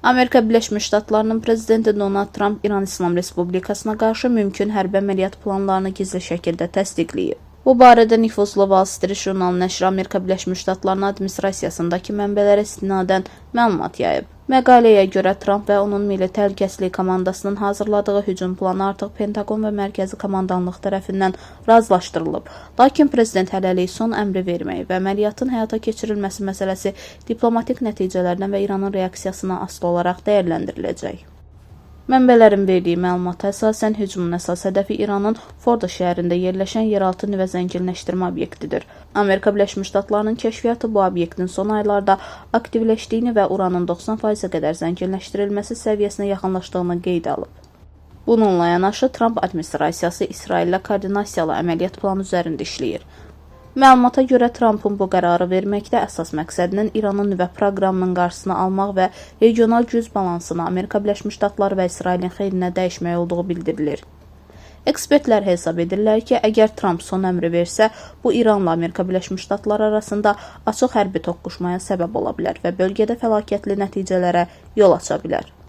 Amerika Birləşmiş Ştatlarının prezidenti Donald Trump İran İslam Respublikasına qarşı mümkün hərbi əməliyyat planlarını gizli şəkildə təsdiqləyib. Bu barədə nüfuzlu Wall Street jurnalı nəşri Amerika Birləşmiş Ştatlarının administrasiyasındakı mənbələrə istinadən məlumat yayıb. Məqaləyə görə Trump və onun Milli Təhlükəsizlik komandasının hazırladığı hücum planı artıq Pentaqon və Mərkəzi Komandanlıq tərəfindən razılaşdırılıb. Lakin prezident hələlik son əmri verməyi və əməliyyatın həyata keçirilməsi məsələsi diplomatik nəticələrdən və İranın reaksiyasına asılı olaraq dəyərləndiriləcək. Mənbələrin verdiyi məlumata əsasən hücumun əsas hədəfi İranın Fordo şəhərində yerləşən yeraltı nüvə zənginləşdirmə obyektidir. Amerika Birləşmiş Ştatlarının kəşfiyyatı bu obyektin son aylarda aktivləşdiyini və uranın 90%-ə qədər zənginləşdirilməsi səviyyəsinə yaxınlaşdığını qeydə alıb. Bununla yanaşı Trump administrasiyası İsraillə koordinasiyalı əməliyyat planı üzərində işləyir. Məlumata görə Trumpın bu qərarı verməkdə əsas məqsədinin İranın nüvə proqramının qarşısını almaq və regional güc balansını Amerika Birləşmiş Ştatları və İsrailin xeyrinə dəyişmək olduğu bildirilir. Ekspertlər hesab edirlər ki, əgər Trump son əmri versə, bu İranla Amerika Birləşmiş Ştatları arasında açıq hərbi toqquşmaya səbəb ola bilər və bölgədə fəlakətli nəticələrə yol aça bilər.